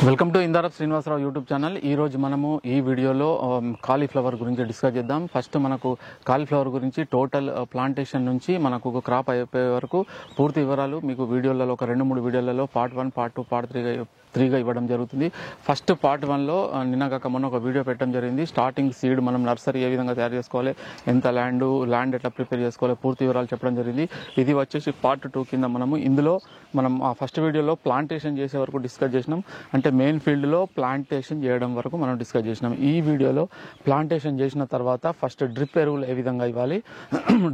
Welcome to ఇందారప్ Srinivasarao YouTube channel. ఈ రోజు మనము ఈ వీడియోలో కాలీఫ్లవర్ గురించి డిస్కస్ చేద్దాం. ఫస్ట్ మనకు కాలీఫ్లవర్ గురించి టోటల్ ప్లాంటేషన్ నుంచి మనకు క్రాప్ అయిపోయే వరకు పూర్తి వివరాలు మీకు వీడియోలలో ఒక 2-3 వీడియోలలో పార్ట్ 1, పార్ట్ 2, పార్ట్ 3గా ఇవ్వడం జరుగుతుంది. ఫస్ట్ పార్ట్ 1లో నిన్నగాక మొన్న ఒక వీడియో పెట్టడం జరిగింది. స్టార్టింగ్ సీడ్ మనం నర్సరీ ఏ విధంగా తయారు చేసుకోవాలి, ఎంత ల్యాండ్ ఎట్లా ప్రిపేర్ చేసుకోవాలి, పూర్తి వివరాలు చెప్పడం జరిగింది. ఇది వచ్చేసి పార్ట్ 2 కింద ఇందులో మనం ఆ ఫస్ట్ వీడియోలో ప్లాంటేషన్ చేసే వరకు డిస్కస్ చేసినాం. అంటే మెయిన్ ఫీల్డ్లో ప్లాంటేషన్ చేయడం వరకు మనం డిస్కస్ చేసినాం. ఈ వీడియోలో ప్లాంటేషన్ చేసిన తర్వాత ఫస్ట్ డ్రిప్ ఎరువులు ఏ విధంగా ఇవ్వాలి,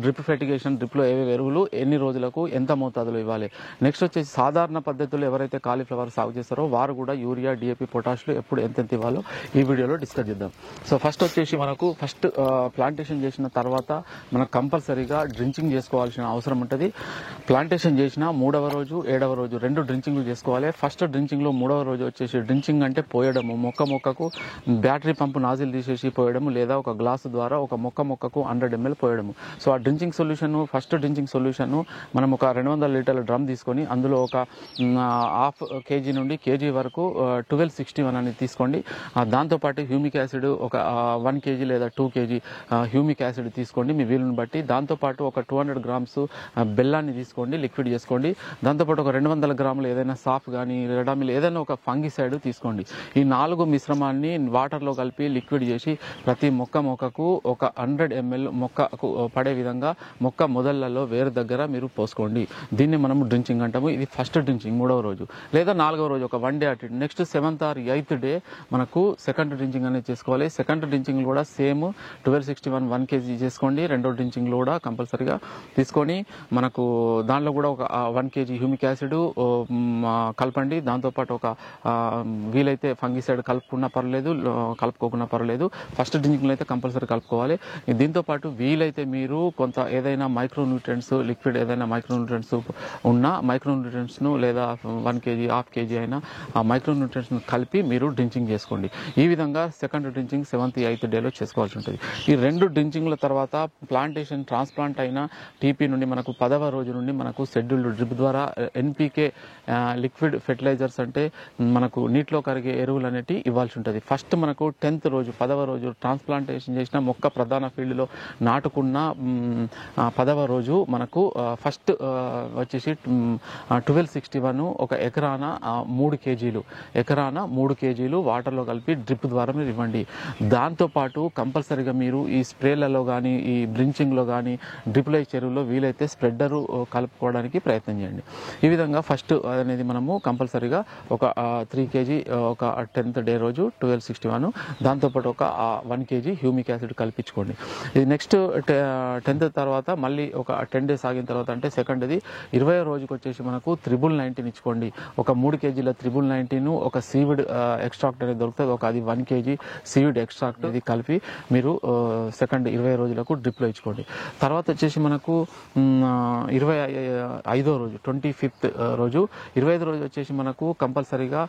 డ్రిప్ ఫెర్టిగేషన్, డ్రిప్లో ఏవే ఎరువులు ఎన్ని రోజులకు ఎంత మోతాదులో ఇవ్వాలి. నెక్స్ట్ వచ్చేసి సాధారణ పద్ధతుల్లో ఎవరైతే కాలీఫ్లవర్ సాగు చేస్తారో వారు కూడా యూరియా, డిఏపి, పొటాషియం ఎప్పుడు ఎంత ఇవ్వాలో ఈ వీడియోలో డిస్కస్ చేద్దాం. సో ఫస్ట్ వచ్చేసి మనకు ప్లాంటేషన్ చేసిన తర్వాత మనకు కంపల్సరీగా డ్రించింగ్ చేసుకోవాల్సిన అవసరం ఉంటుంది. ప్లాంటేషన్ చేసిన 3వ రోజు, 7వ రోజు 2 డ్రించింగ్లు చేసుకోవాలి. ఫస్ట్ డ్రించింగ్లో 3వ రోజు వచ్చేసి డ్రించింగ్ అంటే పోయడము, మొక్కకు బ్యాటరీ పంపు నాజిల్ తీసేసి పోయడము, లేదా ఒక గ్లాసు ద్వారా ఒక మొక్కకు 100 ml పోయడము. సో ఆ డ్రించింగ్ సొల్యూషన్, ఫస్ట్ డ్రించింగ్ సొల్యూషన్ మనం ఒక 200 లీటర్ల డ్రమ్ తీసుకొని అందులో ఒక ½ kg నుండి kg వరకు 1261 అనేది తీసుకోండి. దాంతోపాటు హ్యూమిక్ యాసిడ్ ఒక 1 kg లేదా 2 kg హ్యూమిక్ యాసిడ్ తీసుకోండి మీ వీలుని బట్టి. దాంతోపాటు ఒక 200 grams బెల్లాన్ని తీసుకోండి, లిక్విడ్ చేసుకోండి. దాంతోపాటు ఒక 200 గ్రాములు ఏదైనా సాఫ్ కానీ రెడామిల్ ఏదైనా ఒక ఫంగిసైడ్ తీసుకోండి. ఈ 4 మిశ్రమాన్ని వాటర్లో కలిపి లిక్విడ్ చేసి ప్రతి మొక్కకు ఒక 100 ml మొక్కకు పడే విధంగా మొక్క మొదళ్లలో వేరు దగ్గర మీరు పోసుకోండి. దీన్ని మనము డ్రించింగ్ అంటాము. ఇది ఫస్ట్ డ్రించింగ్ 3వ రోజు లేదా 4వ రోజు ఒక 1 డే అటు. Next 7th or 8th day మనకు సెకండ్ డ్రించింగ్ అనేది చేసుకోవాలి. సెకండ్ డ్రించింగ్ కూడా సేమ్ 1261 1 kg చేసుకోండి. రెండో డ్రించింగ్ కూడా కంపల్సరీగా తీసుకొని మనకు దానిలో కూడా ఒక 1 kg హ్యూమిక్ యాసిడ్ కలపండి. దాంతోపాటు ఒక వీలైతే ఫంగిసైడ్ కలుపుకున్నా పర్లేదు, కలుపుకోకున్నా పర్లేదు. ఫస్ట్ డ్రించింగ్లో అయితే కంపల్సరీ కలుపుకోవాలి. దీంతోపాటు వీలైతే మీరు కొంత ఏదైనా మైక్రోన్యూట్రియంట్స్ లిక్విడ్, ఏదైనా మైక్రోన్యూట్రియంట్స్ ఉన్న మైక్రోన్యూట్రియంట్స్ను లేదా 1 kg, ½ kg అయినా ఆ మైక్రోన్యూట్రియంట్స్ను కలిపి మీరు డ్రించింగ్ చేసుకోండి. ఈ విధంగా సెకండ్ డ్రించింగ్ 7th, 8th డేలో చేసుకోవాల్సి ఉంటుంది. ఈ 2 డ్రించింగ్ల తర్వాత ప్లాంటేషన్ ట్రాన్స్ప్లాంట్ అయిన టీపీ నుండి మనకు 10వ రోజు నుండి మనకు షెడ్యూల్డ్ డ్రిప్ ద్వారా ఎన్పీకే లిక్విడ్ ఫెర్టిలైజర్స్ అంటే మనకు నీటిలో కరిగే ఎరువులు అనేవి ఇవ్వాల్సి ఉంటుంది. ఫస్ట్ మనకు 10th రోజు, 10వ రోజు ట్రాన్స్ప్లాంటేషన్ చేసిన మొక్క ప్రధాన ఫీల్డ్లో నాటుకున్న 10వ రోజు మనకు ఫస్ట్ వచ్చేసి 1261 ఒక ఎకరాన 3 kg వాటర్లో కలిపి డ్రిప్ ద్వారా మీరు ఇవ్వండి. దాంతోపాటు కంపల్సరీగా మీరు ఈ స్ప్రేలలో కానీ ఈ డ్రించింగ్లో కానీ డ్రిప్లో చెరువులో వీలైతే స్ప్రెడ్డరు కలుపుకోవడానికి ప్రయత్నం చేయండి. ఈ విధంగా ఫస్ట్ అనేది మనము కంపల్సరీగా ఒక 3 kg ఒక 10th డే రోజు 1261, దాంతోపాటు ఒక 1 kg హ్యూమిక్ యాసిడ్ కల్పించుకోండి. ఇది నెక్స్ట్ 10th తర్వాత మళ్ళీ ఒక 10 days ఆగిన తర్వాత అంటే సెకండ్ది 20వ రోజుకి వచ్చేసి మనకు 319 ఇచ్చుకోండి. ఒక 3 kg 319 ఒక సీవిడ్ ఎక్స్ట్రాక్ట్ అనేది దొరుకుతుంది. ఒక అది 1 kg సీవిడ్ ఎక్స్ట్రాక్ట్ ఇది కలిపి మీరు సెకండ్ 20 రోజులకు డ్రిప్లో ఇచ్చుకోండి. తర్వాత వచ్చేసి మనకు 25వ రోజు 25th రోజు 25వ రోజు వచ్చేసి మనకు కంపల్సరీగా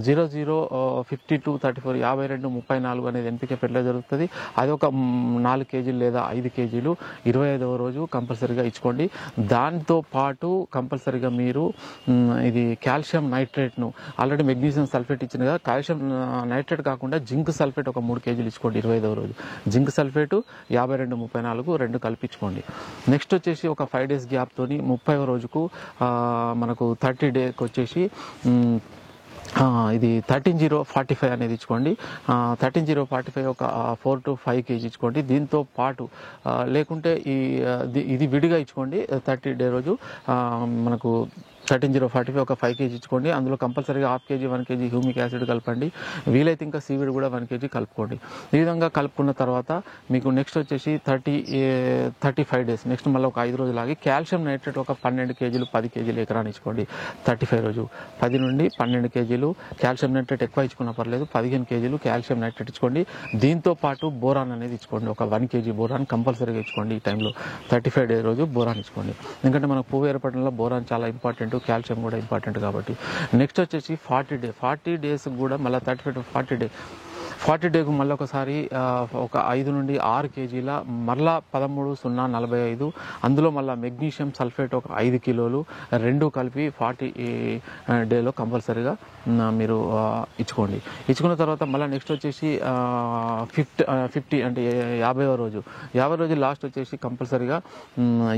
005234 5234 అనేది ఎన్పికే ఫెర్టిలైజర్ జరుగుతుంది. అది ఒక 4 kg లేదా 5 kg 25వ రోజు కంపల్సరీగా ఇచ్చుకోండి. దాంతో పాటు కంపల్సరీగా మీరు ఇది కాల్షియం నైట్రేట్ను ఆల్రెడీ మెగ్నీషియం సల్ఫేట్ ఇచ్చిన కదా, కాల్షియం నైట్రేట్ కాకుండా జింక్ సల్ఫేట్ ఒక 3 kg ఇచ్చుకోండి 25వ రోజు. Zinc sulphate 5234 2 కలిపించుకోండి. నెక్స్ట్ వచ్చేసి ఒక 5 days గ్యాప్ తోని 30వ రోజుకు మనకు 30 డేకి వచ్చేసి ఇది 13045 అనేది ఇచ్చుకోండి. 13045 ఒక 4 to 5 kg ఇచ్చుకోండి. దీంతో పాటు లేకుంటే ఇది విడిగా ఇచ్చుకోండి. 30 డే రోజు మనకు 13045 ఒక 5 kg ఇచ్చుకోండి. అందులో కంపల్సరీగా ½ kg 1 kg హ్యూమిక్ యాసిడ్ కలపండి. వీలైతే ఇంకా సీవిడ్ కూడా 1 kg కలుపుకోండి. ఈ విధంగా కలుపుకున్న తర్వాత మీకు నెక్స్ట్ వచ్చేసి 35 days నెక్స్ట్ మళ్ళీ ఒక 5 రోజులు ఆగి కాల్షియం నైట్రేట్ ఒక 12 kg 10 kg ఎకరాన్ని ఇచ్చుకోండి. 35 రోజు 10 నుండి 12 kg కాల్షియం నైట్రేట్ ఎక్కువ ఇచ్చుకున్నా పర్లేదు, 15 kg కాల్షియం నైట్రేట్ ఇచ్చుకోండి. దీంతో పాటు బోరాన్ అనేది ఇచ్చుకోండి. ఒక 1 kg బోరాన్ కంపల్సరీగా ఇచ్చుకోండి. ఈ టైంలో 35 డే రోజు బోరాన్ ఇచ్చుకోండి. ఎందుకంటే మనకు పువ్వు ఏర్పడంలో బోరాన్ చాలా ఇంపార్టెంట్, కాల్షియం కూడా ఇంపార్టెంట్ కాబట్టి. నెక్స్ట్ వచ్చేసి 40 days కూడా మళ్ళీ 35 to 40 days 40 డేకు మళ్ళీ ఒకసారి ఒక 5 నుండి 6 కేజీల మరలా 13,045 అందులో మళ్ళీ మెగ్నీషియం సల్ఫేట్ ఒక 5 కిలోలు రెండు కలిపి 40 డేలో కంపల్సరీగా మీరు ఇచ్చుకున్న తర్వాత మళ్ళీ నెక్స్ట్ వచ్చేసి 50 అంటే 50వ రోజు లాస్ట్ వచ్చేసి కంపల్సరీగా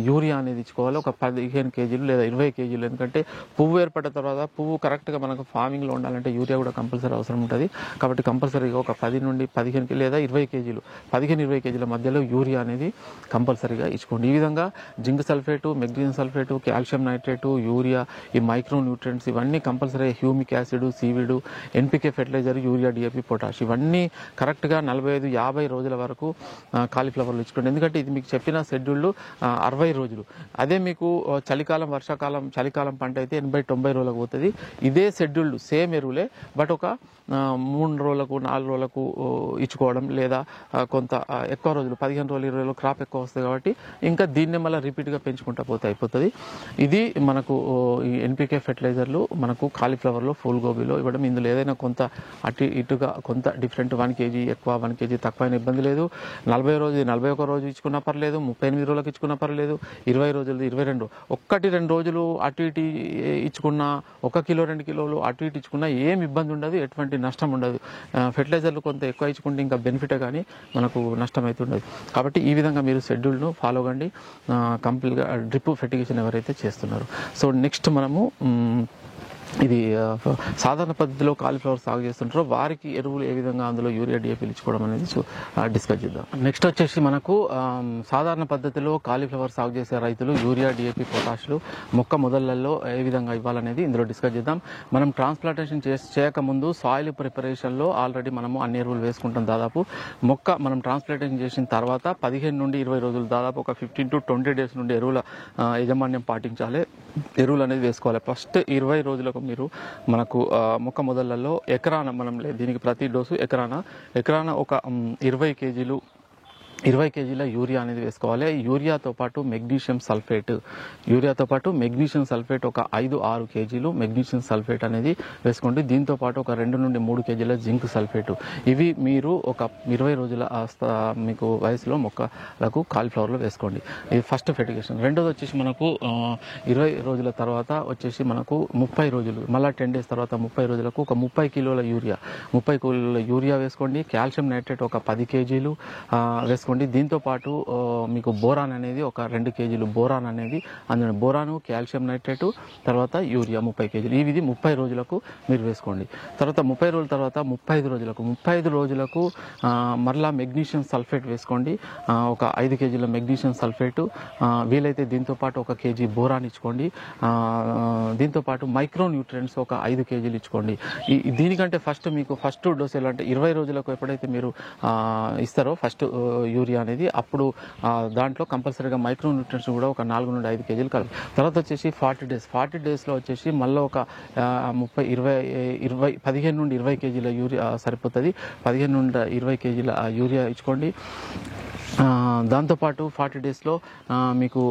యూరియా అనేది ఇచ్చుకోవాలి ఒక 15 కేజీలు లేదా 20 కేజీలు. ఎందుకంటే పువ్వు ఏర్పడిన తర్వాత పువ్వు కరెక్ట్గా మనకు ఫార్మింగ్లో ఉండాలంటే యూరియా కూడా కంపల్సరీ అవసరం ఉంటుంది. కాబట్టి కంపల్సరీగా ఒక 10 నుండి 15 లేదా 20 కేజీలు 15-20 కేజీల మధ్యలో యూరియా అనేది కంపల్సరీగా ఇచ్చుకోండి. ఈ విధంగా zinc sulphate, magnesium sulphate, calcium nitrate, urea, ఈ మైక్రో న్యూట్రియంట్స్ ఇవన్నీ compulsory, humic acid, seaweed, NPK fertiliser, urea, DAP, potash ఇవన్నీ కరెక్ట్గా 45-50 రోజుల వరకు కాలీఫ్లవర్లు ఇచ్చుకోండి. ఎందుకంటే ఇది మీకు చెప్పిన షెడ్యూల్ 60 రోజులు. అదే మీకు చలికాలం, వర్షాకాలం, చలికాలం పంట అయితే 80-90 రోజులకు పోతుంది. ఇదే షెడ్యూల్డ్ సేమ్ ఎరువులే, బట్ ఒక 3 రోజులకు 4 రోజులకు ఇచ్చుకోవడం లేదా కొంత ఎక్కువ రోజులు 15 రోజులు 20 రోజులు క్రాప్ ఎక్కువ వస్తుంది కాబట్టి ఇంకా దీన్నే మళ్ళీ రిపీట్గా పెంచుకుంటా పోతే అయిపోతుంది. ఇది మనకు ఈ ఎన్పికే ఫెర్టిలైజర్లు మనకు కాలీఫ్లవర్లో, ఫుల్ గోబీలో ఇవ్వడం. ఇందులో ఏదైనా కొంత అటు ఇటుగా కొంత డిఫరెంట్ 1 కేజీ ఎక్కువ 1 కేజీ తక్కువ అయిన ఇబ్బంది లేదు. 40 రోజు 41 రోజు ఇచ్చుకున్నా పర్లేదు, 38 రోజులకు ఇచ్చుకున్నా పర్లేదు, 20 రోజులు 22 1-2 రోజులు అటు ఇటు ఇచ్చుకున్నా 1 కిలో 2 కిలోలు అటు ఇటు ఇచ్చుకున్నా ఏం ఇబ్బంది ఉండదు, ఎటువంటి నష్టం ఉండదు. ఫెర్టిలైజర్లు కొంత ఎక్కువ ఇచ్చుకుంటే ఇంకా బెనిఫిటే కానీ మనకు నష్టం అయితే ఉండదు. కాబట్టి ఈ విధంగా మీరు షెడ్యూల్ను ఫాలో కండి కంప్లీట్గా. డ్రిప్ ఫెర్టిగేషన్ ఎవరైతే చేస్తున్నారో. సో నెక్స్ట్ మనము ఇది సాధారణ పద్ధతిలో కాలీఫ్లవర్ సాగు చేస్తుంటారో వారికి ఎరువులు ఏ విధంగా అందులో యూరియా, డిఏపి ఇచ్చుకోవడం అనేది డిస్కస్ చేద్దాం. నెక్స్ట్ వచ్చేసి మనకు సాధారణ పద్ధతిలో కాలీఫ్లవర్ సాగు చేసే రైతులు యూరియా, డిఏపి, పొటాషులు మొక్క మొదళ్లలో ఏ విధంగా ఇవ్వాలనేది ఇందులో డిస్కస్ చేద్దాం. మనం ట్రాన్స్ప్లాంటేషన్ చేయకముందు సాయిల్ ప్రిపరేషన్లో ఆల్రెడీ మనము అన్ని ఎరువులు వేసుకుంటాం. దాదాపు మొక్క మనం ట్రాన్స్ప్లాంటేషన్ చేసిన తర్వాత 15 నుండి 20 రోజులు, దాదాపు ఒక 15 to 20 డేస్ నుండి ఎరువుల యాజమాన్యం పాటించాలి. ఎరువులు అనేది వేసుకోవాలి. ఫస్ట్ 20 రోజులకు మీరు మనకు మొక్క మొదళ్లలో ఎకరాన మనం దీనికి ప్రతి డోసు ఎకరాన ఒక 20 కేజీల యూరియా అనేది వేసుకోవాలి. యూరియాతో పాటు మెగ్నీషియం సల్ఫేట్ ఒక 5-6 కేజీలు మెగ్నీషియం సల్ఫేట్ అనేది వేసుకోండి. దీంతో పాటు ఒక 2 నుండి 3 కేజీల జింక్ సల్ఫేట్. ఇవి మీరు ఒక 20 రోజుల మీకు వయసులో మొక్కలకు కాలీఫ్లవర్లో వేసుకోండి. ఇది ఫస్ట్ ఫెర్టిగేషన్. రెండోది వచ్చేసి మనకు 20 రోజుల తర్వాత వచ్చేసి మనకు 30 రోజులు, మళ్ళీ 10 డేస్ తర్వాత 30 రోజులకు ఒక 30 కిలోల యూరియా వేసుకోండి. కాల్షియం నైట్రేట్ ఒక 10 కేజీలు వేసుకోండి. దీంతో పాటు మీకు బోరాన్ అనేది ఒక 2 కేజీలు బోరాన్ అనేది అందులో బోరాను, కాల్షియం నైట్రేట్, తర్వాత యూరియా 30 కేజీలు. ఇది 30 రోజులకు మీరు వేసుకోండి. తర్వాత 30 రోజుల తర్వాత 35 రోజులకు మరలా మెగ్నీషియం సల్ఫేట్ వేసుకోండి. ఒక 5 కేజీల మెగ్నీషియం సల్ఫేట్, వీలైతే దీంతో పాటు 1 కేజీ బోరాన్ ఇచ్చుకోండి. దీంతో పాటు మైక్రో న్యూట్రియంట్స్ ఒక 5 కేజీలు ఇచ్చుకోండి. దీనికంటే ఫస్ట్ డోస్ ఎలా అంటే 20 రోజులకు ఎప్పుడైతే మీరు ఇస్తారో ఫస్ట్ యూరియా అనేది, అప్పుడు దాంట్లో కంపల్సరీగా మైక్రో న్యూట్రియంట్స్ కూడా ఒక 4 నుండి 5 కేజీలు కలపాలి. తర్వాత వచ్చేసి 40 డేస్లో వచ్చేసి మళ్ళీ ఒక 15 నుండి 20 కేజీల యూరియా సరిపోతుంది. 15 నుండి 20 కేజీల యూరియా ఇచ్చుకోండి. దాంతోపాటు 40 డేస్లో మీకు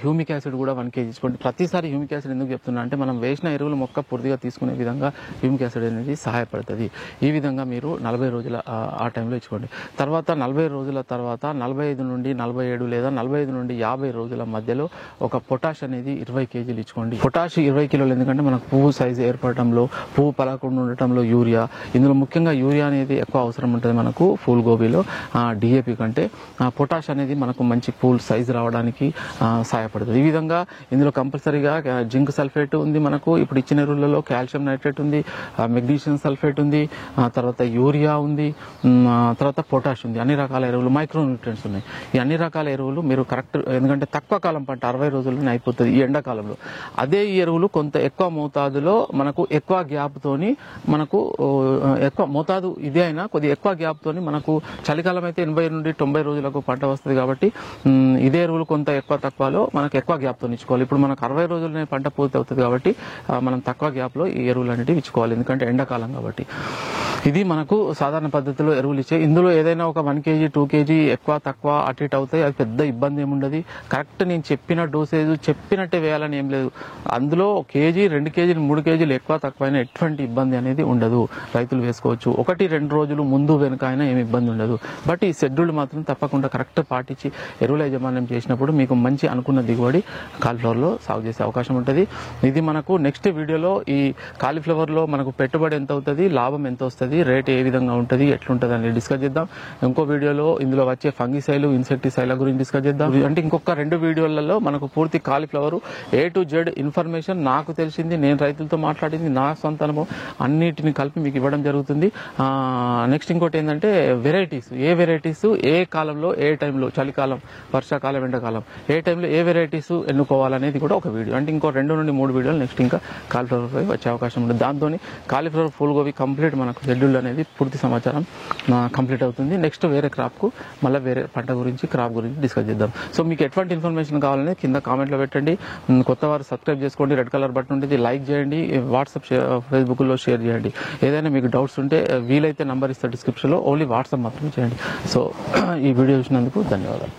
హ్యూమిక్ యాసిడ్ కూడా 1 కేజీ ఇచ్చుకోండి. ప్రతిసారి హ్యూమిక్ యాసిడ్ ఎందుకు చెప్తున్నా అంటే మనం వేసిన ఎరువులు మొక్క పూర్తిగా తీసుకునే విధంగా హ్యూమిక్ యాసిడ్ అనేది సహాయపడుతుంది. ఈ విధంగా మీరు 40 రోజుల ఆ టైంలో ఇచ్చుకోండి. తర్వాత 40 రోజుల తర్వాత 45 నుండి 47 లేదా 45 నుండి 50 రోజుల మధ్యలో ఒక పొటాష్ అనేది 20 కేజీలు ఇచ్చుకోండి. పొటాష్ 20 కిలోలు ఎందుకంటే మనకు పువ్వు సైజు ఏర్పడటంలో, పువ్వు పలకుండా ఉండటంలో యూరియా, ఇందులో ముఖ్యంగా యూరియా అనేది ఎక్కువ అవసరం ఉంటుంది మనకు ఫుల్ గోబీలో డిఏపి కంటే. పొటాష్ అనేది మనకు మంచి పూల్ సైజు రావడానికి సహాయపడుతుంది. ఈ విధంగా ఇందులో కంపల్సరీగా జింక్ సల్ఫేట్ ఉంది, మనకు ఇప్పుడు ఇచ్చిన ఎరువులలో కాల్షియం నైట్రేట్ ఉంది, మెగ్నీషియం సల్ఫేట్ ఉంది, తర్వాత యూరియా ఉంది, తర్వాత పొటాష్ ఉంది. అన్ని రకాల ఎరువులు, మైక్రో న్యూట్రియంట్స్ ఉన్నాయి. ఈ అన్ని రకాల ఎరువులు మీరు కరెక్ట్, ఎందుకంటే తక్కువ కాలం పంట 60 రోజుల్లోనే అయిపోతుంది ఈ ఎండాకాలంలో. అదే ఈ ఎరువులు కొంత ఎక్కువ మోతాదులో మనకు ఎక్కువ గ్యాప్తోని మనకు ఎక్కువ మోతాదు ఇదే అయినా కొద్దిగా ఎక్కువ గ్యాప్తోని మనకు చలికాలం అయితే 80 నుండి 90 రోజులకు పంట వస్తుంది. కాబట్టి ఇదే ఎరువులు కొంత ఎక్కువ తక్కువలో మనకు ఎక్కువ గ్యాప్తో ఇచ్చుకోవాలి. ఇప్పుడు మనకు 60 రోజులనే పంట పూర్తి అవుతుంది కాబట్టి మనం తక్కువ గ్యాప్లో ఈ ఎరువులు అనేవి ఇచ్చుకోవాలి, ఎందుకంటే ఎండాకాలం కాబట్టి. ఇది మనకు సాధారణ పద్ధతిలో ఎరువులు ఇచ్చే. ఇందులో ఏదైనా ఒక 1 kg 2 kg ఎక్కువ తక్కువ అటు ఇటు అవుతాయి. అది పెద్ద ఇబ్బంది ఏముండదు. కరెక్ట్ నేను చెప్పిన డోసేజ్ చెప్పినట్టే వేయాలని ఏం లేదు. అందులో 1 kg 2 kg 3 kg ఎక్కువ తక్కువ అయినా ఎటువంటి ఇబ్బంది అనేది ఉండదు. రైతులు వేసుకోవచ్చు. 1-2 రోజులు ముందు వెనుక అయినా ఏమి ఇబ్బంది ఉండదు. బట్ ఈ షెడ్యూల్ మాత్రం తప్పకుండా కరెక్ట్ పాటించి ఎరువుల యాజమాన్యం చేసినప్పుడు మీకు మంచి అనుకున్న దిగుబడి కాలీఫ్లవర్లో సాగు చేసే అవకాశం ఉంటుంది. ఇది మనకు నెక్స్ట్ వీడియోలో ఈ కాలీఫ్లవర్లో మనకు పెట్టుబడి ఎంత అవుతుంది, లాభం ఎంత వస్తుంది, రేట్ ఏ విధంగా ఉంటుంది, ఎట్లుంటుంది అనేది డిస్కస్ చేద్దాం. ఇంకో వీడియోలో ఇందులో వచ్చే ఫంగిసైడ్ ఇన్సెక్టిసైడ్ల గురించి డిస్కస్ చేద్దాం. అంటే ఇంకొక 2 వీడియోలలో మనకు పూర్తి cauliflower A to Z information నాకు తెలిసింది, నేను రైతులతో మాట్లాడింది, నా సొంత అనుభవం అన్నిటిని కలిపి మీకు ఇవ్వడం జరుగుతుంది. నెక్స్ట్ ఇంకోటి ఏంటంటే వెరైటీస్, ఏ వెరైటీస్ ఏ కాలంలో ఏ టైంలో, చలికాలం వర్షాకాలం ఎండాకాలం ఏ టైంలో ఏ వెరైటీస్ ఎన్నుకోవాలనేది కూడా ఒక వీడియో. అంటే ఇంకో 2 నుండి 3 వీడియోలు నెక్స్ట్ ఇంకా కాలీఫ్లవర్ వచ్చే అవకాశం ఉంటుంది. దాంతో కాలీఫ్లవర్ ఫుల్ గోబీ కంప్లీట్ మనకు షెడ్యూల్ అనేది పూర్తి సమాచారం కంప్లీట్ అవుతుంది. నెక్స్ట్ వేరే క్రాప్కు మళ్ళీ వేరే పంట గురించి క్రాప్ గురించి డిస్కస్ చేద్దాం. సో మీకు ఎటువంటి ఇన్ఫర్మేషన్ కావాలని కింద కామెంట్లో పెట్టండి. కొత్త వారు సబ్స్క్రైబ్ చేసుకోండి, రెడ్ కలర్ బటన్ ఉంటుంది, లైక్ చేయండి, వాట్సాప్ ఫేస్బుక్లో షేర్ చేయండి. ఏదైనా మీకు డౌట్స్ ఉంటే వీలైతే నంబర్ ఇస్తే డిస్క్రిప్షన్లో, ఓన్లీ వాట్సాప్ మాత్రమే చేయండి. సో ఈ వీడియో చూసినందుకు ధన్యవాదాలు.